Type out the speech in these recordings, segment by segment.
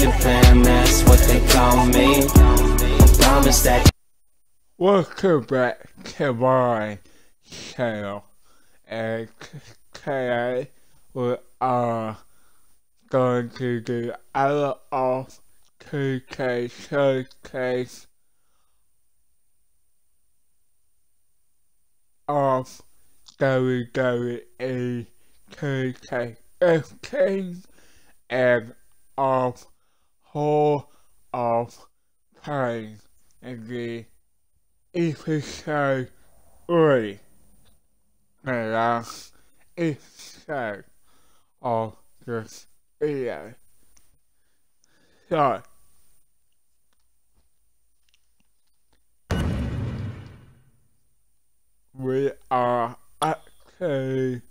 Japan, that's what they call me. I promise that. Welcome back to my channel, and today we are going to do out of 2K showcase of WWE 2K15 and of Hall of Fame in the episode 3, the last episode of this video. So, we are actually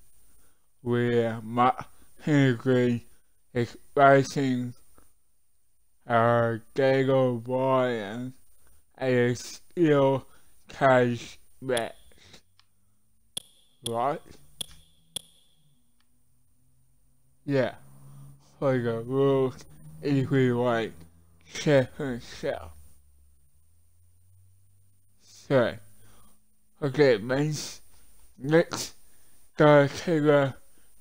where Matt Henry is facing Daniel Bryan a steel cage match, right? Yeah, for the World Heavyweight Championship. So, okay, means let's go to the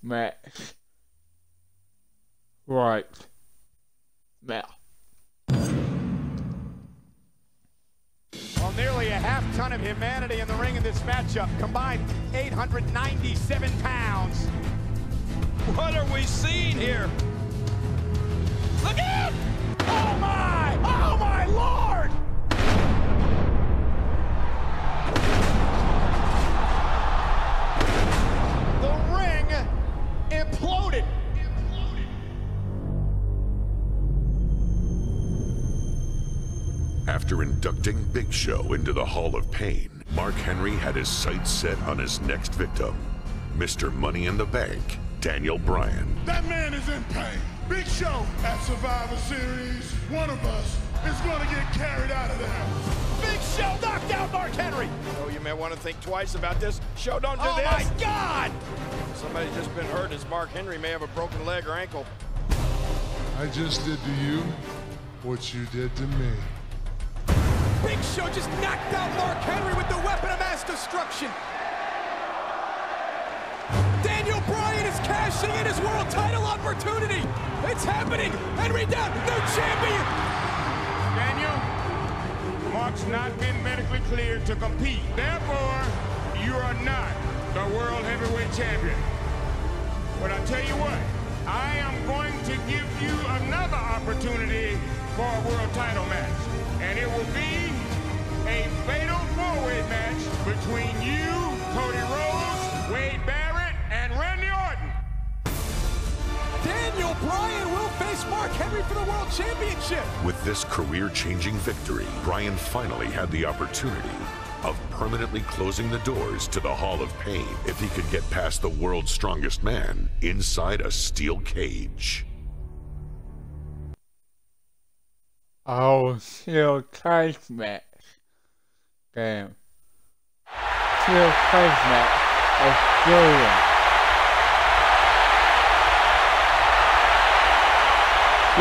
match right now. Well, nearly a half-ton of humanity in the ring in this matchup. Combined 897 pounds. What are we seeing here? Look out! Oh my! Oh my Lord! The ring imploded. After inducting Big Show into the Hall of Pain, Mark Henry had his sights set on his next victim, Mr. Money in the Bank, Daniel Bryan. That man is in pain. Big Show at Survivor Series. One of us is going to get carried out of there. Big Show knocked out Mark Henry. Oh, you may want to think twice about this. Show, don't do this. Oh my God! Somebody's just been hurt as Mark Henry may have a broken leg or ankle. I just did to you what you did to me. Big Show just knocked out Mark Henry with the weapon of mass destruction. Daniel Bryan is cashing in his world title opportunity. It's happening. Henry down, new champion. Daniel, Mark's not been medically cleared to compete. Therefore, you are not the World Heavyweight Champion. But I tell you what, I am going to give you another opportunity for a world title match. And it will be a fatal four-way match between you, Cody Rhodes, Wade Barrett, and Randy Orton. Daniel Bryan will face Mark Henry for the World Championship. With this career-changing victory, Bryan finally had the opportunity of permanently closing the doors to the Hall of Pain if he could get past the world's strongest man inside a steel cage. Oh, steel cage match. Damn. Steel cage match is brilliant.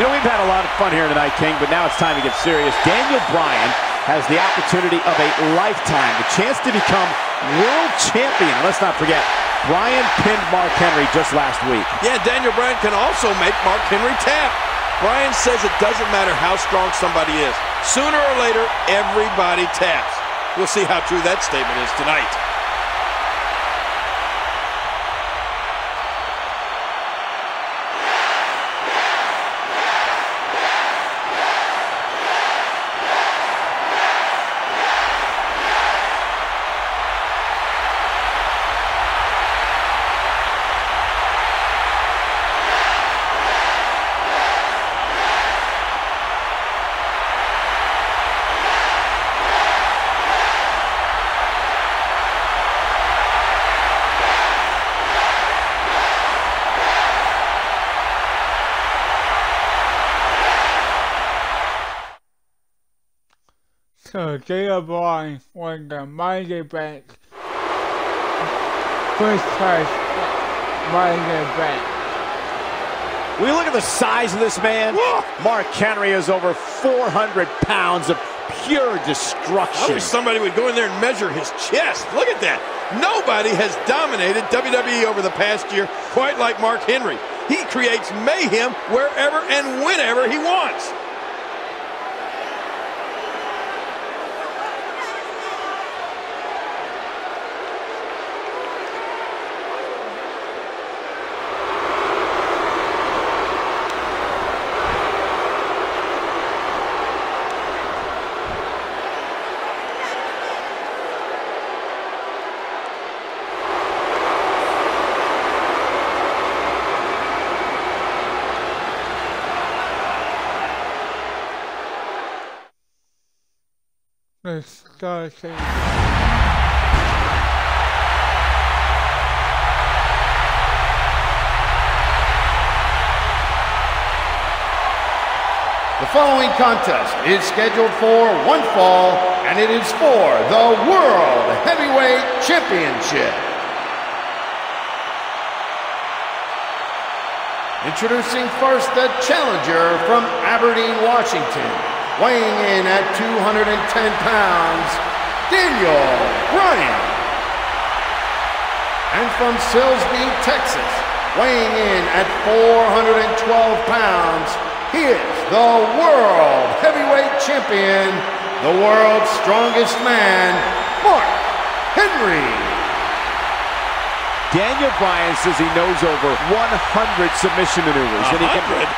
You know, we've had a lot of fun here tonight, King, but now it's time to get serious. Daniel Bryan has the opportunity of a lifetime, the chance to become world champion. Let's not forget, Bryan pinned Mark Henry just last week. Yeah, Daniel Bryan can also make Mark Henry tap. Bryan says it doesn't matter how strong somebody is. Sooner or later, everybody taps. We'll see how true that statement is tonight. So Daniel Bryan won the Money Bank. First place Money Bank. When you look at the size of this man, Mark Henry is over 400 pounds of pure destruction. I wish somebody would go in there and measure his chest. Look at that. Nobody has dominated WWE over the past year quite like Mark Henry. He creates mayhem wherever and whenever he wants. Disgusting. The following contest is scheduled for one fall, and it is for the World Heavyweight Championship. Introducing first the challenger from Aberdeen, Washington, weighing in at 210 pounds, Daniel Bryan. And from Silsbee, Texas, weighing in at 412 pounds, he is the World Heavyweight Champion, the world's strongest man, Mark Henry. Daniel Bryan says he knows over 100 submission maneuvers,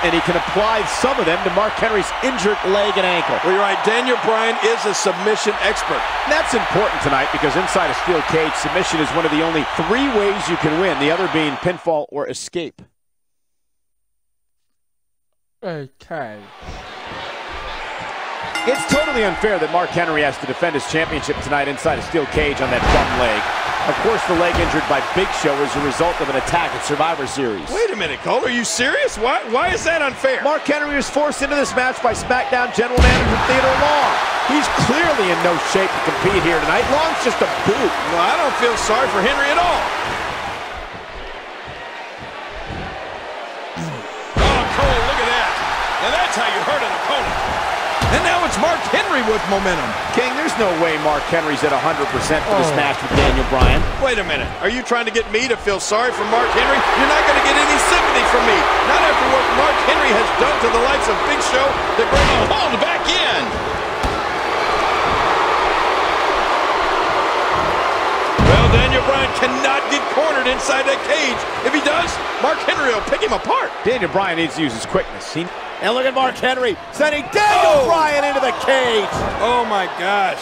and he can apply some of them to Mark Henry's injured leg and ankle. Well, you're right. Daniel Bryan is a submission expert. And that's important tonight because inside a steel cage, submission is one of the only 3 ways you can win, the other being pinfall or escape. Okay. It's totally unfair that Mark Henry has to defend his championship tonight inside a steel cage on that bum leg. Of course, the leg injured by Big Show is a result of an attack at Survivor Series. Wait a minute, Cole. Are you serious? Why is that unfair? Mark Henry was forced into this match by SmackDown General Manager Theodore Long. He's clearly in no shape to compete here tonight. Long's just a boot. Well, I don't feel sorry for Henry at all. Oh, Cole, look at that. Now that's how you hurt an opponent. And now it's Mark Henry with momentum. King, there's no way Mark Henry's at 100% for this match with Daniel Bryan. Wait a minute. Are you trying to get me to feel sorry for Mark Henry? You're not going to get any sympathy from me. Not after what Mark Henry has done to the likes of Big Show to bring a hold back in. Well, Daniel Bryan cannot get cornered inside that cage. If he does, Mark Henry will pick him apart. Daniel Bryan needs to use his quickness. And look at Mark Henry sending Daniel Bryan into the cage. Oh, my gosh.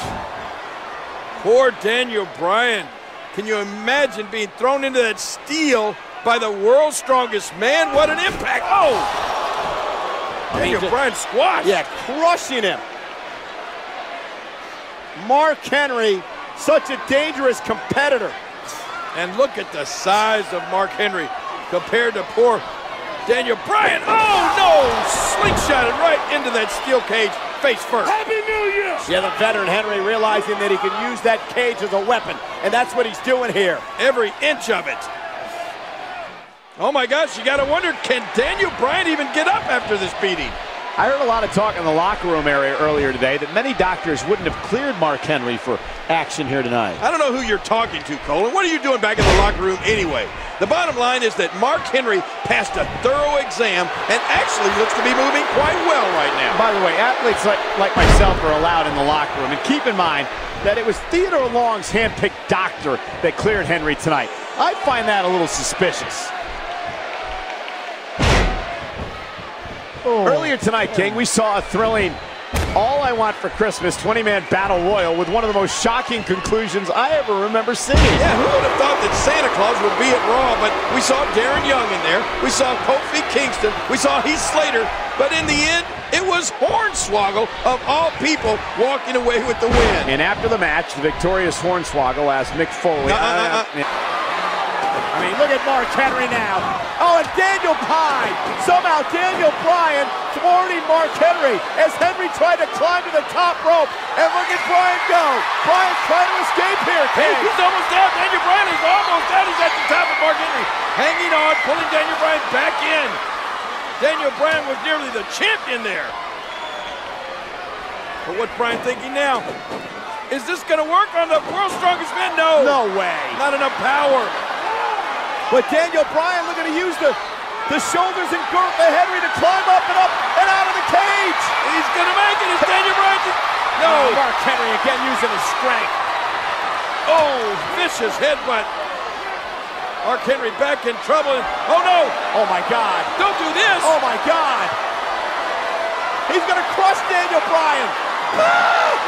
Poor Daniel Bryan. Can you imagine being thrown into that steel by the world's strongest man? What an impact. Oh! Daniel Bryan squashed. Yeah, crushing him. Mark Henry, such a dangerous competitor. And look at the size of Mark Henry compared to poor Daniel Bryan. Oh, no! Slingshotted right into that steel cage, face first. Happy New Year! Yeah, the veteran Henry realizing that he can use that cage as a weapon, and that's what he's doing here. Every inch of it. Oh, my gosh, you got to wonder, can Daniel Bryan even get up after this beating? I heard a lot of talk in the locker room area earlier today that many doctors wouldn't have cleared Mark Henry for action here tonight. I don't know who you're talking to, Cole, and what are you doing back in the locker room anyway? The bottom line is that Mark Henry passed a thorough exam and actually looks to be moving quite well right now. By the way, athletes like myself are allowed in the locker room, and keep in mind that it was Theodore Long's hand-picked doctor that cleared Henry tonight. I find that a little suspicious. Earlier tonight, King, we saw a thrilling All I Want for Christmas 20-man battle royal with one of the most shocking conclusions I ever remember seeing. Yeah, who would have thought that Santa Claus would be at Raw? But we saw Darren Young in there. We saw Kofi Kingston. We saw Heath Slater. But in the end, it was Hornswoggle, of all people, walking away with the win. And after the match, the victorious Hornswoggle asked Mick Foley. I mean, look at Mark Henry now. Oh, and Daniel Bryan. Somehow Daniel Bryan thwarting Mark Henry as Henry tried to climb to the top rope. And look at Bryan go. Bryan trying to escape here, King. Hey, he's almost down. Daniel Bryan is almost down. He's at the top of Mark Henry. Hanging on, pulling Daniel Bryan back in. Daniel Bryan was nearly the champion there. But what's Bryan thinking now? Is this going to work on the world's strongest man? No. No way. Not enough power. But Daniel Bryan looking to use the shoulders and girth of Henry to climb up and out of the cage. He's going to make it. Is Daniel Bryan? No. Mark Henry again using his strength. Oh, vicious headbutt. Mark Henry back in trouble. Oh, no. Oh, my God. Don't do this. Oh, my God. He's going to crush Daniel Bryan.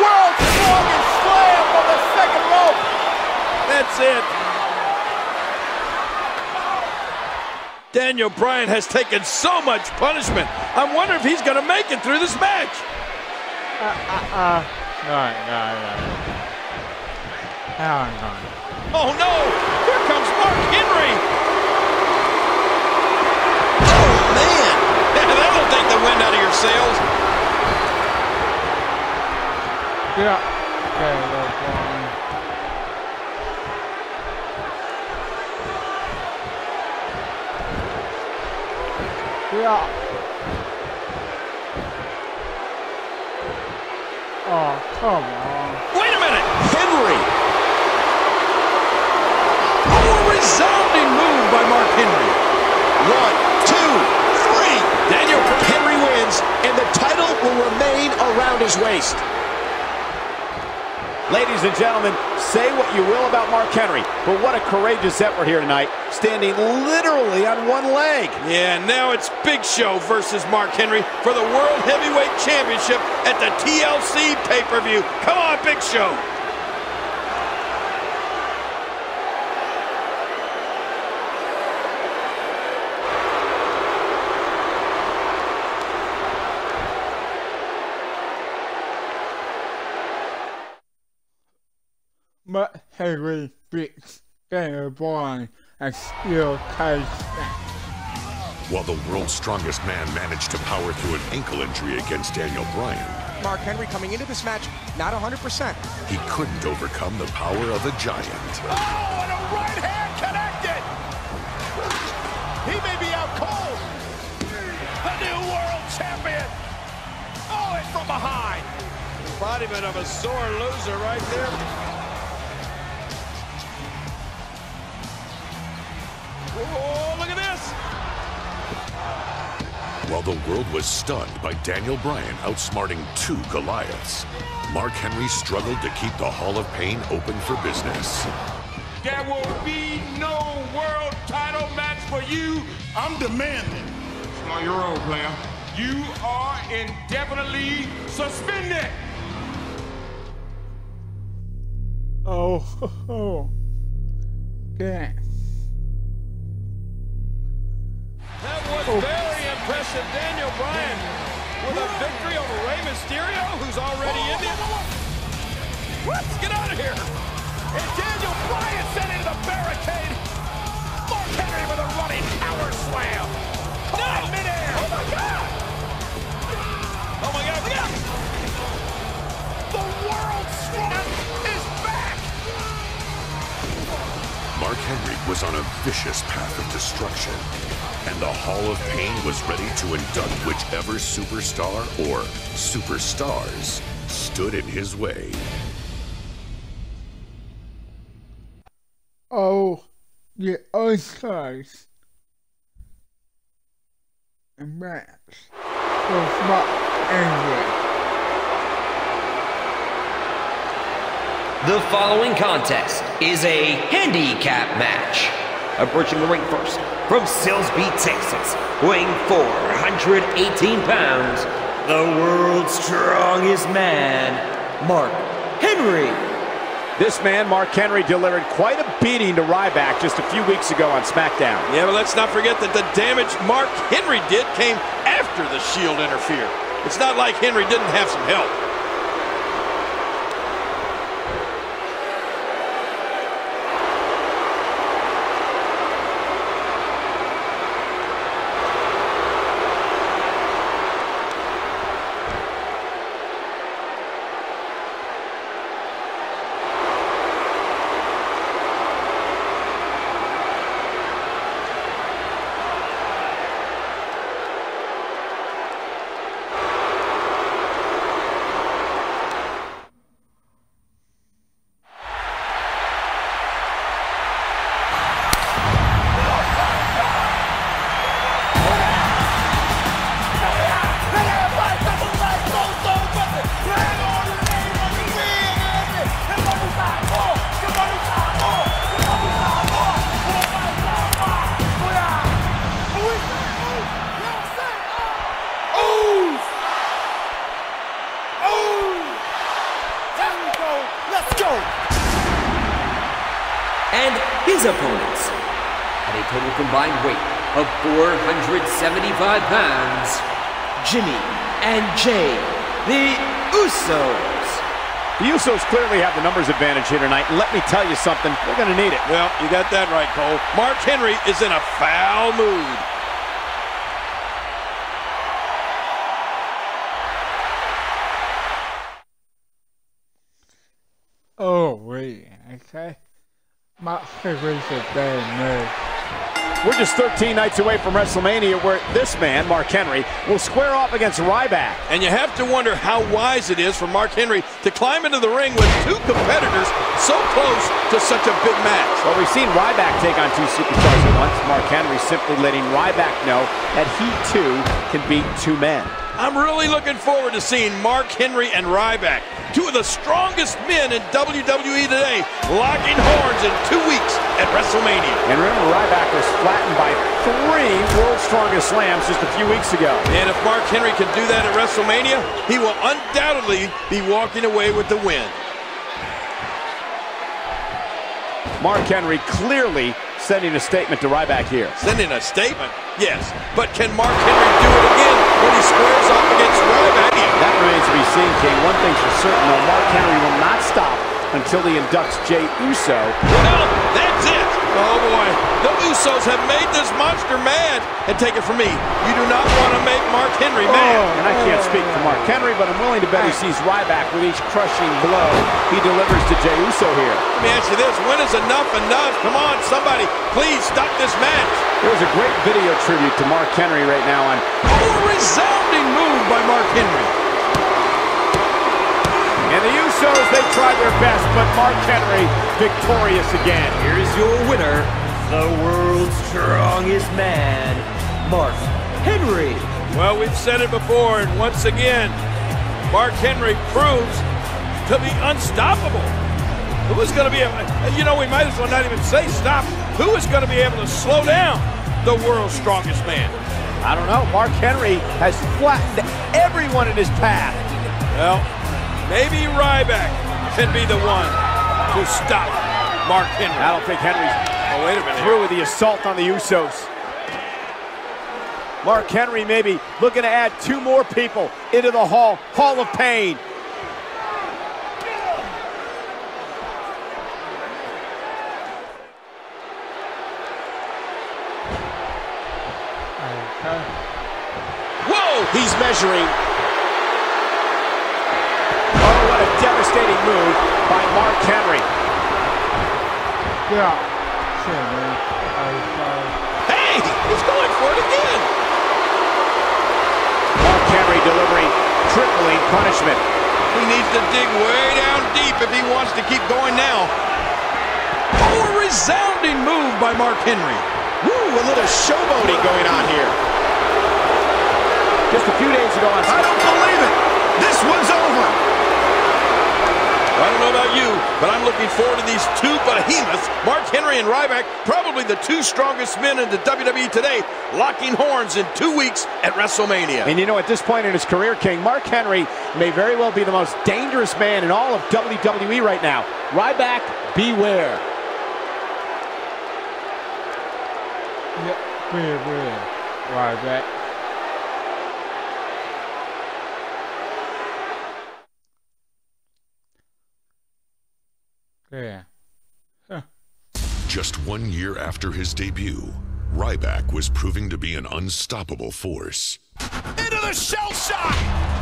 World's strongest slam from the second rope. That's it. Daniel Bryan has taken so much punishment. I'm wondering if he's going to make it through this match. Oh, no. Here comes Mark Henry. Oh, man. That'll take the wind out of your sails. Yeah. Okay, that's fine. Yeah. Oh, come on. Wait a minute. Henry. Oh, a resounding move by Mark Henry. 1, 2, 3. Daniel Henry wins, and the title will remain around his waist. Ladies and gentlemen, say what you will about Mark Henry, but what a courageous effort here tonight, standing literally on one leg. Yeah, now it's Big Show versus Mark Henry for the World Heavyweight Championship at the TLC pay-per-view. Come on, Big Show. But Henry beats Daniel Bryan and still takes that. While the world's strongest man managed to power through an ankle injury against Daniel Bryan, Mark Henry coming into this match, not 100%. he couldn't overcome the power of a giant. Oh, and a right hand connected. He may be out cold. The new world champion. Oh, and from behind. Embodiment of a sore loser right there. Oh, look at this. While the world was stunned by Daniel Bryan outsmarting 2 Goliaths, Mark Henry struggled to keep the Hall of Pain open for business. There will be no world title match for you. I'm demanding. Slow your roll, player. You are indefinitely suspended. Oh, yeah. That was very impressive. Daniel Bryan with a victory over Rey Mysterio, who's already in it. Let's get out of here. And Daniel Bryan sent into the barricade. Mark Henry with a running power slam. No! Midair. Oh my God! Oh my God! Look out! The world's strongest is back. Mark Henry was on a vicious path of destruction, and the Hall of Pain was ready to induct whichever superstar or superstars stood in his way. Oh, the Oscars. And match was not ended. The following contest is a handicap match. Approaching the ring first, from Silsbee, Texas, weighing 418 pounds, the world's strongest man, Mark Henry. This man, Mark Henry, delivered quite a beating to Ryback just a few weeks ago on SmackDown. Yeah, but let's not forget that the damage Mark Henry did came after the Shield interfered. It's not like Henry didn't have some help. his opponents, at a total combined weight of 475 pounds, Jimmy and Jay, the Usos. The Usos clearly have the numbers advantage here tonight, and let me tell you something, they're going to need it. Well, you got that right, Cole. Mark Henry is in a foul mood. Oh, wait, okay. Mark Henry's a bad man. We're just 13 nights away from WrestleMania, where this man, Mark Henry, will square off against Ryback. And you have to wonder how wise it is for Mark Henry to climb into the ring with two competitors so close to such a big match. Well, we've seen Ryback take on two superstars at once. Mark Henry simply letting Ryback know that he, too, can beat two men. I'm really looking forward to seeing Mark Henry and Ryback, two of the strongest men in WWE today, locking horns in 2 weeks at WrestleMania. And remember, Ryback was flattened by 3 World's Strongest Slams just a few weeks ago. And if Mark Henry can do that at WrestleMania, he will undoubtedly be walking away with the win. Mark Henry clearly sending a statement to Ryback here. Sending a statement? Yes. But can Mark Henry do it again when he squares off against Ryback? That remains to be seen, King. One thing's for certain, though, Mark Henry will not stop until he inducts Jey Uso. Well, that's it. Oh, boy. The Usos have made this monster mad. And take it from me, you do not want to make Mark Henry mad. And I can't speak for Mark Henry, but I'm willing to bet he sees Ryback with each crushing blow he delivers to Jey Uso here. Let me ask you this. When is enough enough? Come on, somebody. Please stop this match. There's a great video tribute to Mark Henry right now on... Oh, a resounding move by Mark Henry. And the Usos, they tried their best, but Mark Henry victorious again. Here's your winner, the world's strongest man, Mark Henry. Well, we've said it before, and once again, Mark Henry proves to be unstoppable. Who is going to be able to, you know, we might as well not even say stop. Who is going to be able to slow down the world's strongest man? I don't know. Mark Henry has flattened everyone in his path. Well, maybe Ryback can be the one to stop Mark Henry. I don't think Henry's wait a minute. Through with the assault on the Usos. Mark Henry maybe looking to add 2 more people into the Hall of Pain. Whoa! He's measuring. Oh, what a devastating move by Mark Henry. Yeah. Sure, man. Hey! He's going for it again! Mark Henry delivering crippling punishment. He needs to dig way down deep if he wants to keep going now. Oh, a resounding move by Mark Henry. Woo, a little showboating going on here. Just a few days ago on... I don't believe it! This one's over! I don't know about you, but I'm looking forward to these two behemoths, Mark Henry and Ryback, probably the 2 strongest men in the WWE today, locking horns in 2 weeks at WrestleMania. And you know, at this point in his career, King, Mark Henry may very well be the most dangerous man in all of WWE right now. Ryback, beware. Yep, beware, Ryback. Yeah. Huh. Just 1 year after his debut, Ryback was proving to be an unstoppable force. Into the shell shock!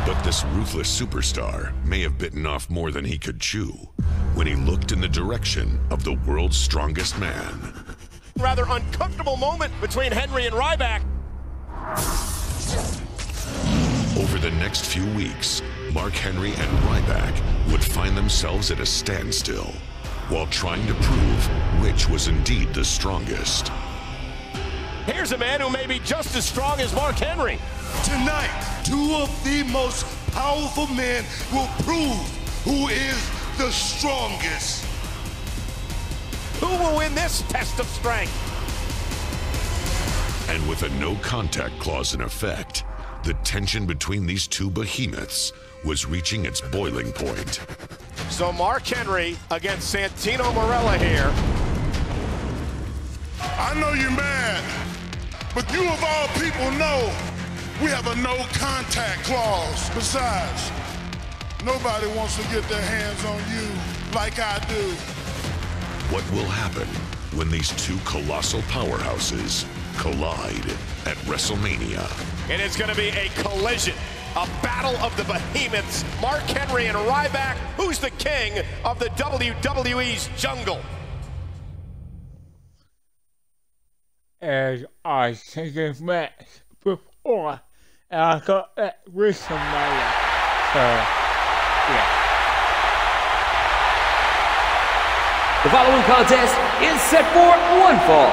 But this ruthless superstar may have bitten off more than he could chew when he looked in the direction of the world's strongest man. Rather uncomfortable moment between Henry and Ryback. Over the next few weeks, Mark Henry and Ryback would find themselves at a standstill while trying to prove which was indeed the strongest. Here's a man who may be just as strong as Mark Henry. Tonight, 2 of the most powerful men will prove who is the strongest. Who will win this test of strength? And with a no-contact clause in effect, the tension between these 2 behemoths was reaching its boiling point. So Mark Henry against Santino Marella here. I know you're mad, but you of all people know we have a no contact clause. Besides, nobody wants to get their hands on you like I do. What will happen when these two colossal powerhouses collide at WrestleMania? It is going to be a collision, a battle of the behemoths, Mark Henry and Ryback. Who's the king of the WWE's jungle? As I seen this match before, and I got that Wrestlemania. So, yeah. The following contest is set for one fall.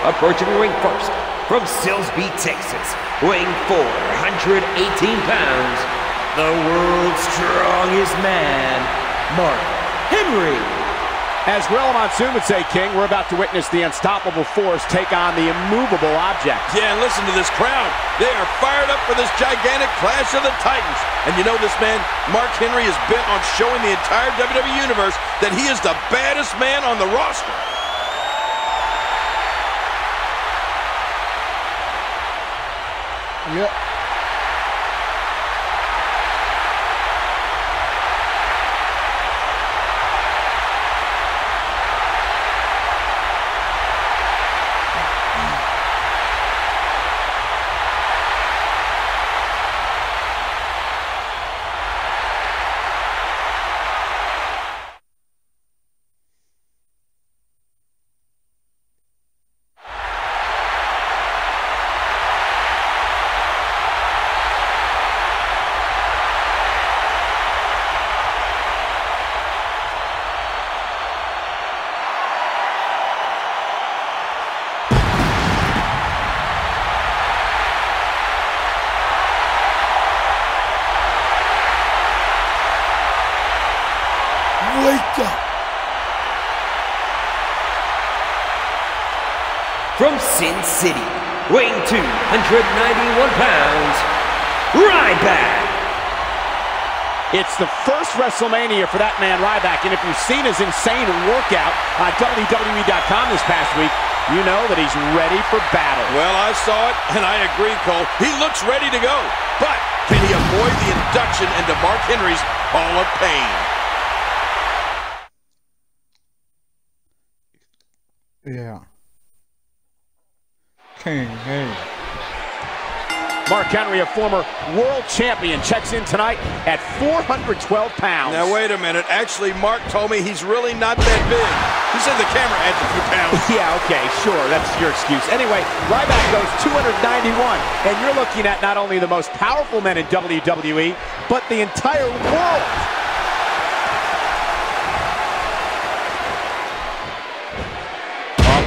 Approaching the ring first, from Silsbee, Texas, weighing 418 pounds, the world's strongest man, Mark Henry. As Gorilla Monsoon would say, King, we're about to witness the unstoppable force take on the immovable object. Yeah, and listen to this crowd. They are fired up for this gigantic clash of the Titans. And you know this man, Mark Henry, is bent on showing the entire WWE Universe that he is the baddest man on the roster. Yep. Wake up. From Sin City, weighing 291 pounds, Ryback. It's the first WrestleMania for that man, Ryback, and if you've seen his insane workout on WWE.com this past week, you know that he's ready for battle. Well, I saw it, and I agree, Cole. He looks ready to go. But can he avoid the induction into Mark Henry's Hall of Pain? Yeah. King Henry. Mark Henry, a former world champion, checks in tonight at 412 pounds. Now, wait a minute. Actually, Mark told me he's really not that big. He said the camera adds a few pounds. Yeah, okay, sure. That's your excuse. Anyway, Ryback goes 291, and you're looking at not only the most powerful men in WWE, but the entire world.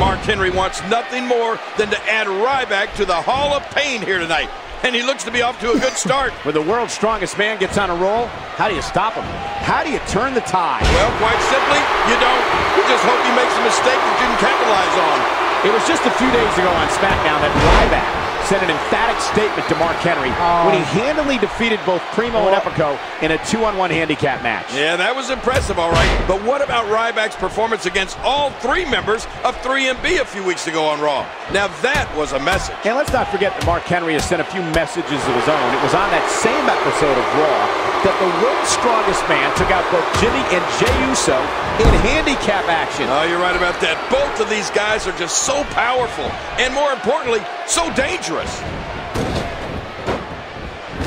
Mark Henry wants nothing more than to add Ryback to the Hall of Pain here tonight. And he looks to be off to a good start. When the world's strongest man gets on a roll, how do you stop him? How do you turn the tide? Well, quite simply, you don't. You just hope he makes a mistake that you can capitalize on. It was just a few days ago on SmackDown that Ryback sent an emphatic statement to Mark Henry when he handily defeated both Primo and Epico in a 2-on-1 handicap match. Yeah, that was impressive, all right. But what about Ryback's performance against all three members of 3MB a few weeks ago on Raw? Now that was a message. And let's not forget that Mark Henry has sent a few messages of his own. It was on that same episode of Raw that the world's strongest man took out both Jimmy and Jey Uso in handicap action. Oh, you're right about that. Both of these guys are just so powerful and, more importantly, so dangerous.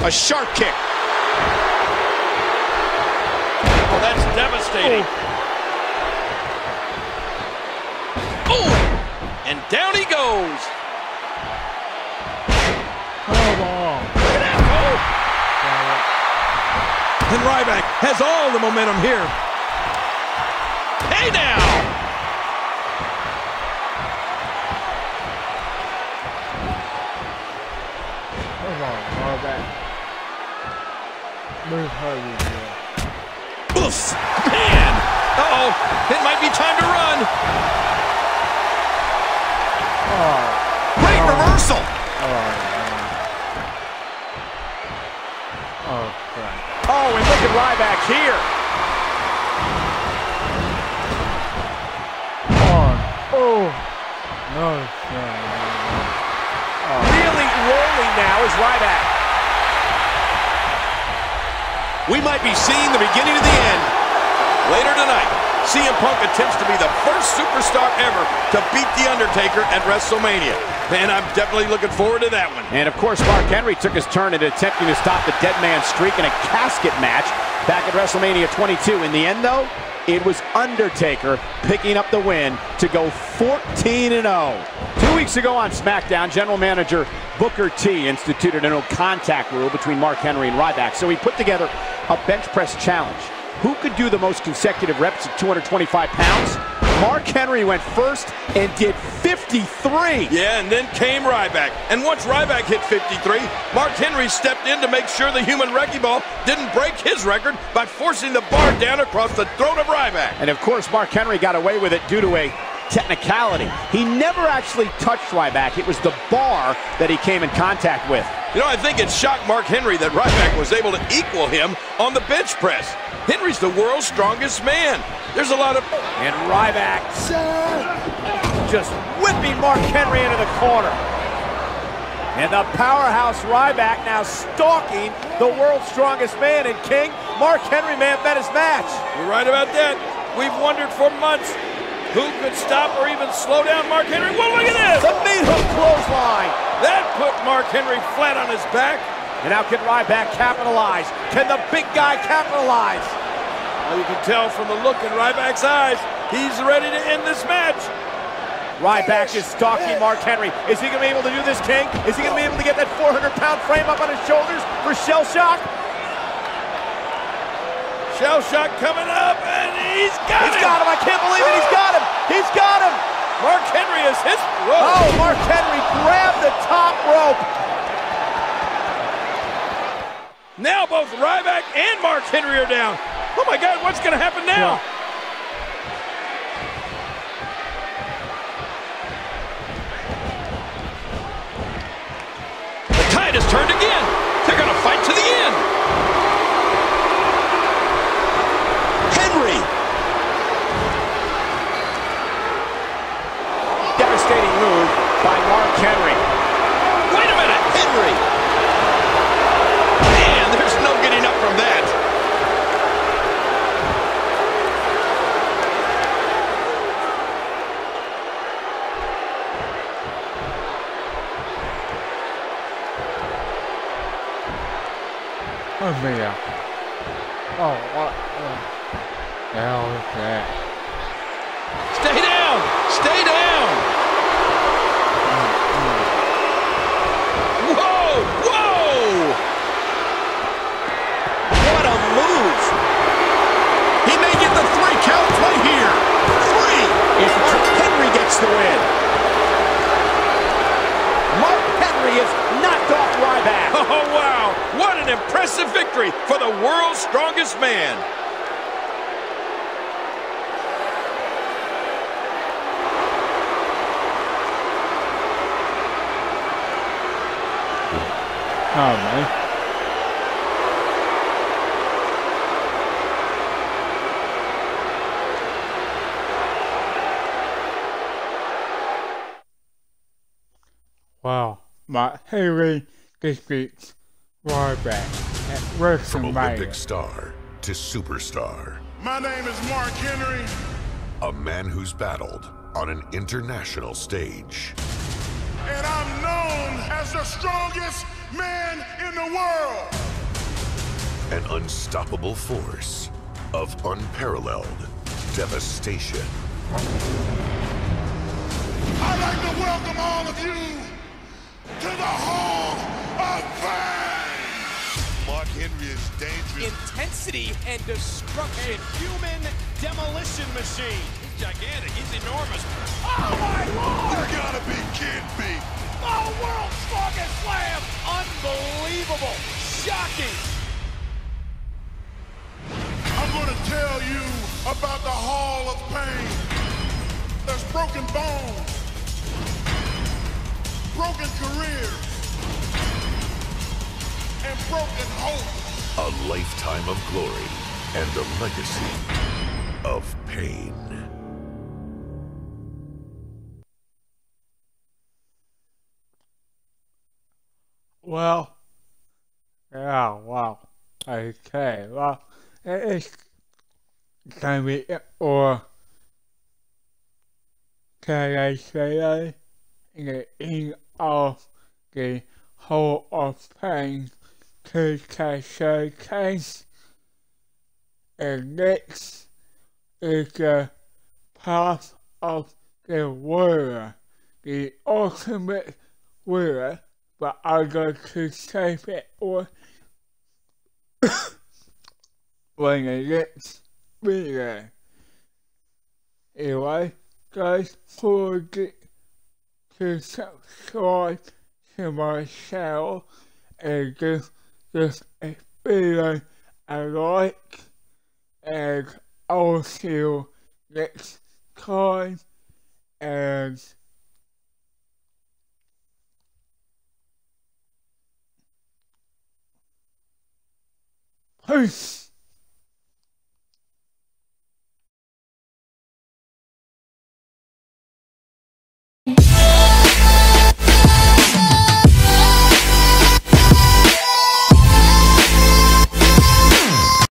A sharp kick. Oh, that's devastating. Oh, and down he goes. Come on. Look at that go. And Ryback has all the momentum here. Hey now. Come on, Ryback. Move hurry, boy. Oof. Man. Uh-oh. It might be time to run. Great reversal. Oh, crap. Oh, and look at Ryback here. Really rolling now is Ryback. We might be seeing the beginning of the end. Later tonight, CM Punk attempts to be the first superstar ever to beat The Undertaker at WrestleMania. And I'm definitely looking forward to that one. And of course, Mark Henry took his turn at attempting to stop the dead man streak in a casket match back at WrestleMania 22. In the end, though, it was Undertaker picking up the win to go 14-0. 2 weeks ago on SmackDown, General Manager Booker T instituted a no-contact rule between Mark Henry and Ryback. So he put together a bench press challenge. Who could do the most consecutive reps at 225 pounds? Mark Henry went first and did 53. Yeah, and then came Ryback. And once Ryback hit 53, Mark Henry stepped in to make sure the human wrecking ball didn't break his record by forcing the bar down across the throat of Ryback. And of course, Mark Henry got away with it due to a technicality. He never actually touched Ryback. It was the bar that he came in contact with. You know, I think it shocked Mark Henry that Ryback was able to equal him on the bench press. Henry's the world's strongest man. There's a lot of... And Ryback just whipping Mark Henry into the corner. And the powerhouse Ryback now stalking the world's strongest man. And King, Mark Henry may have met his match. You're right about that. We've wondered for months who could stop or even slow down Mark Henry. Well, look at this! The meat hook clothesline. That put Mark Henry flat on his back. And how can Ryback capitalize? Can the big guy capitalize? Well, you can tell from the look in Ryback's eyes, he's ready to end this match. Ryback is stalking Mark Henry. Is he going to be able to do this, King? Is he going to be able to get that 400-pound frame up on his shoulders for shell shock? Shell shock coming up, and he's got him! He's got him! I can't believe it! He's got him! He's got him! Mark Henry is his... Whoa. Oh, Mark Henry grabbed the top rope. Now both Ryback and Mark Henry are down. Oh my God, what's going to happen now? The tide has turned again. They're going to fight to the end. Henry. Devastating move by Mark Henry. Wait a minute, Henry. Man, there's no getting up from that. Oh, man. Oh, what the hell is that? Stay down! Stay down! Whoa! Whoa! What a move! He may get the 3 count right here. 3! If Mark Henry gets the win. Mark Henry is knocked off Ryback. Oh, wow! What an impressive victory for the world's strongest man. Oh, man. Wow. Mark Henry defeats Ryback at From WrestleMania. Olympic star to superstar, My name is Mark Henry. a man who's battled on an international stage. And I'm known as the strongest man in the world. An unstoppable force of unparalleled devastation. I'd like to welcome all of you to the Hall of Fame. Mark Henry is dangerous. Intensity and destruction. Human demolition machine. He's gigantic. He's enormous. Oh my Lord! You gotta be kidding me. Oh, world's strongest slam! Unbelievable! Shocking! I'm going to tell you about the Hall of Pain. There's broken bones, broken careers, and broken hope. A lifetime of glory and a legacy of pain. Well, yeah, wow. Okay, well, it's gonna be, or can I say in the end of the Hall of Fame to showcase, and next is the path of the warrior, the ultimate warrior, but I'm going to save it or when the next video. Anyway, guys, forget to subscribe to my channel and give this video a like, and I'll see you next time, and peace.